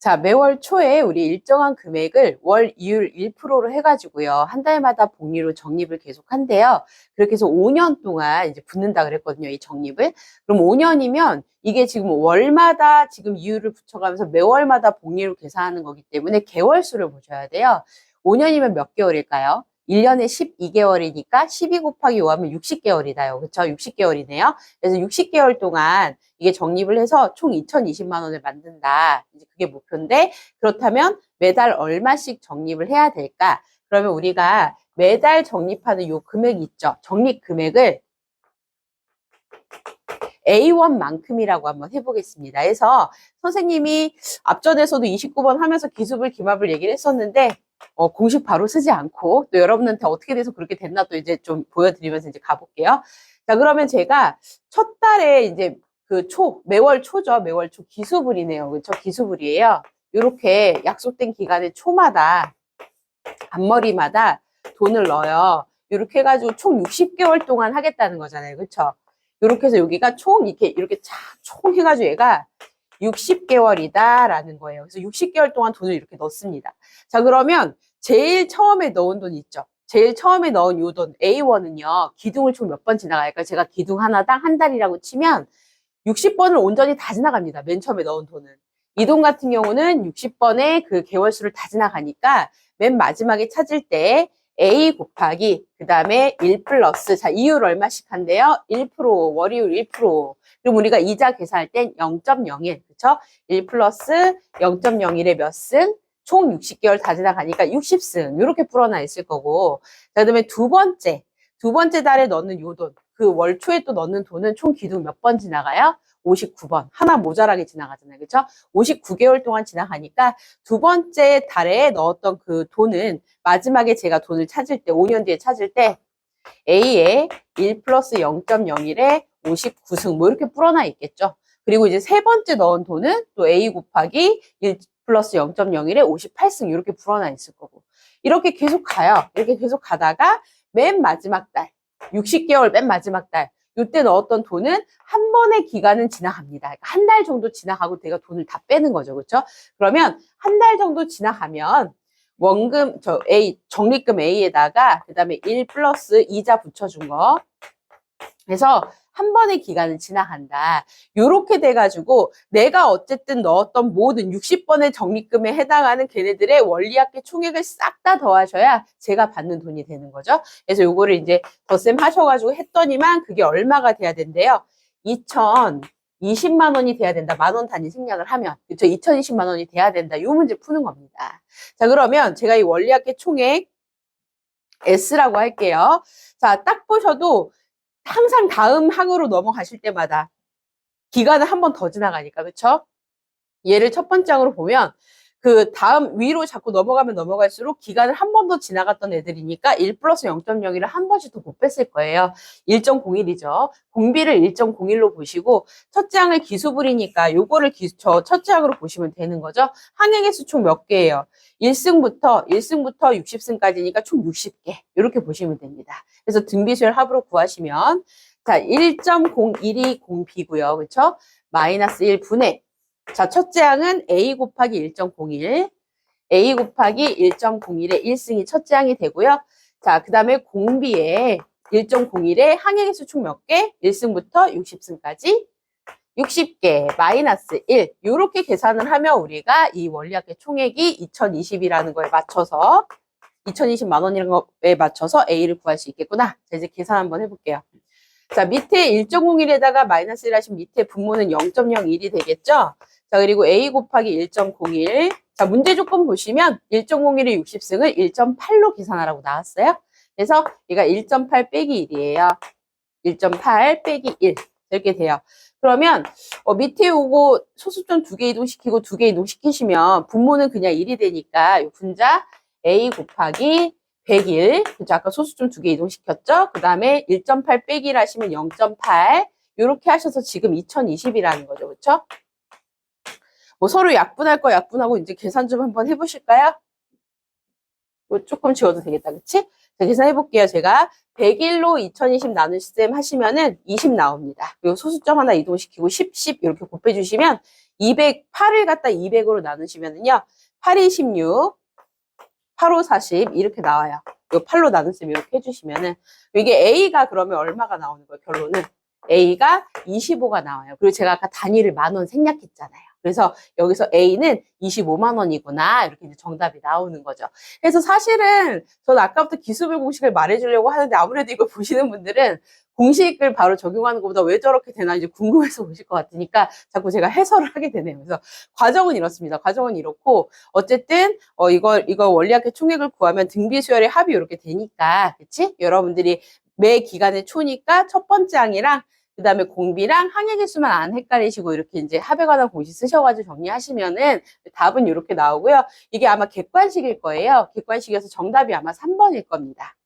자, 매월 초에 우리 일정한 금액을 월 이율 1%로 해가지고요. 한 달마다 복리로 적립을 계속 한대요. 그렇게 해서 5년 동안 이제 붙는다 그랬거든요. 이 적립을. 그럼 5년이면 이게 지금 월마다 지금 이율을 붙여가면서 매월마다 복리로 계산하는 거기 때문에 개월수를 보셔야 돼요. 5년이면 몇 개월일까요? 1년에 12개월이니까 12 곱하기 5 하면 60개월이다요. 그쵸? 60개월이네요. 그래서 60개월 동안 이게 적립을 해서 총 2020만 원을 만든다. 이제 그게 목표인데, 그렇다면 매달 얼마씩 적립을 해야 될까? 그러면 우리가 매달 적립하는 요 금액이 있죠. 적립 금액을 A1만큼이라고 한번 해보겠습니다. 그래서 선생님이 앞전에서도 29번 하면서 기습을 기합을 얘기를 했었는데, 공식 바로 쓰지 않고 또 여러분한테 어떻게 돼서 그렇게 됐나 또 이제 좀 보여드리면서 이제 가볼게요. 자, 그러면 제가 첫 달에 이제 매월 초죠. 매월 초 기수불이네요. 그렇죠? 기수불이에요. 이렇게 약속된 기간의 초마다, 앞머리마다 돈을 넣어요. 이렇게 해가지고 총 60개월 동안 하겠다는 거잖아요. 그렇죠? 이렇게 해서 여기가 총 이렇게 총 해가지고 얘가 60개월이다라는 거예요. 그래서 60개월 동안 돈을 이렇게 넣습니다. 자, 그러면 제일 처음에 넣은 돈 있죠? 제일 처음에 넣은 요 돈 A1은요. 기둥을 총 몇 번 지나갈까요? 제가 기둥 하나당 한 달이라고 치면 60번을 온전히 다 지나갑니다. 맨 처음에 넣은 돈은. 이 돈 같은 경우는 60번의 그 개월수를 다 지나가니까 맨 마지막에 찾을 때 A 곱하기 그 다음에 1 플러스, 자, 이율 얼마씩 한대요? 1%, 월이율 1%. 그럼 우리가 이자 계산할 땐 0.01, 그쵸? 1 플러스 0.01에 몇 승? 총 60개월 다 지나가니까 60승. 이렇게 풀어나 있을 거고. 자, 그 다음에 두 번째 달에 넣는 요 돈. 그 월 초에 또 넣는 돈은 총 기둥 몇 번 지나가요? 59번. 하나 모자라게 지나가잖아요. 그쵸? 59개월 동안 지나가니까 두 번째 달에 넣었던 그 돈은 마지막에 제가 돈을 찾을 때, 5년 뒤에 찾을 때 A에 1 플러스 0.01에 59승 뭐 이렇게 풀어나 있겠죠. 그리고 이제 세 번째 넣은 돈은 또 A 곱하기 1 플러스 0.01에 58승 이렇게 풀어나 있을 거고. 이렇게 계속 가요. 이렇게 계속 가다가 맨 마지막 달, 60개월 맨 마지막 달, 이때 넣었던 돈은 한 번의 기간은 지나갑니다. 그러니까 한 달 정도 지나가고 내가 돈을 다 빼는 거죠. 그렇죠? 그러면 한 달 정도 지나가면 원금, 적립금 A에다가 그 다음에 1 플러스 이자 붙여준 거. 그래서 한 번의 기간은 지나간다. 요렇게 돼가지고 내가 어쨌든 넣었던 모든 60번의 적립금에 해당하는 걔네들의 원리합계 총액을 싹 다 더하셔야 제가 받는 돈이 되는 거죠. 그래서 요거를 이제 덧셈 하셔가지고 했더니만 그게 얼마가 돼야 된대요. 2020만 원이 돼야 된다. 만 원 단위 생략을 하면. 그쵸? 2020만 원이 돼야 된다. 요 문제 푸는 겁니다. 자, 그러면 제가 이 원리합계 총액 S라고 할게요. 자, 딱 보셔도 항상 다음 항으로 넘어가실 때마다 기간을 한 번 더 지나가니까, 그쵸? 얘를 첫 번째 항으로 보면 그 다음 위로 자꾸 넘어가면 넘어갈수록 기간을 한 번 더 지나갔던 애들이니까 1 플러스 0.01을 한 번씩 더 못 뺐을 거예요. 1.01이죠. 공비를 1.01로 보시고 첫째 항을 기수불이니까 요거를 첫째 항으로 보시면 되는 거죠. 항의 개수 총 몇 개예요? 1승부터 60승까지니까 총 60개. 이렇게 보시면 됩니다. 그래서 등비수열 합으로 구하시면 자, 1.01이 공비고요. 그렇죠? 마이너스 1분의 자, 첫째 항은 A 곱하기 1.01, A 곱하기 1.01의 1승이 첫째 항이 되고요. 자, 그 다음에 공비에 1.01의 항의 개수 총 몇 개? 1승부터 60승까지 60개, 마이너스 1. 이렇게 계산을 하면 우리가 이 원리합계 총액이 2020이라는 거에 맞춰서 2020만 원이라는 거에 맞춰서 A를 구할 수 있겠구나. 자, 이제 계산 한번 해볼게요. 자, 밑에 1.01에다가 마이너스 1 하시면 밑에 분모는 0.01이 되겠죠? 자, 그리고 A 곱하기 1.01. 자, 문제 조건 보시면 1.01의 60승을 1.8로 계산하라고 나왔어요. 그래서 얘가 1.8 빼기 1이에요. 1.8 빼기 1. 이렇게 돼요. 그러면 밑에 오고 소수점 2개 이동시키고 2개 이동시키시면 분모는 그냥 1이 되니까 이 분자 A 곱하기 101. 그죠? 아까 소수점 2개 이동시켰죠? 그 다음에 1.8 빼기 1 하시면 0.8. 이렇게 하셔서 지금 2020이라는 거죠. 그렇죠? 뭐 서로 약분할 거 약분하고 이제 계산 좀 한번 해보실까요? 뭐 조금 지워도 되겠다. 그치? 자, 계산해볼게요. 제가 101로 2020 나누셈 하시면은 20 나옵니다. 그리고 소수점 하나 이동시키고 10, 10 이렇게 곱해주시면 208을 갖다 200으로 나누시면은요. 8이 16, 8, 5, 40 이렇게 나와요. 이 8로 나누시면 이렇게 해주시면은 이게 A가 그러면 얼마가 나오는 거예요? 결론은 A가 25가 나와요. 그리고 제가 아까 단위를 10,000원 생략했잖아요. 그래서 여기서 A는 25만 원이구나 이렇게 이제 정답이 나오는 거죠. 그래서 사실은 저는 아까부터 기수별 공식을 말해주려고 하는데 아무래도 이걸 보시는 분들은 공식을 바로 적용하는 것보다 왜 저렇게 되나 이제 궁금해서 보실 것 같으니까 자꾸 제가 해설을 하게 되네요. 그래서 과정은 이렇습니다. 과정은 이렇고 어쨌든 이거 원리학계 총액을 구하면 등비 수열의 합이 이렇게 되니까 그치? 여러분들이 매 기간의 초니까 첫 번째 항이랑 그 다음에 공비랑 항액의 수만 안 헷갈리시고 이렇게 이제 합에 관한 공식 쓰셔가지고 정리하시면은 답은 이렇게 나오고요. 이게 아마 객관식일 거예요. 객관식이어서 정답이 아마 3번일 겁니다.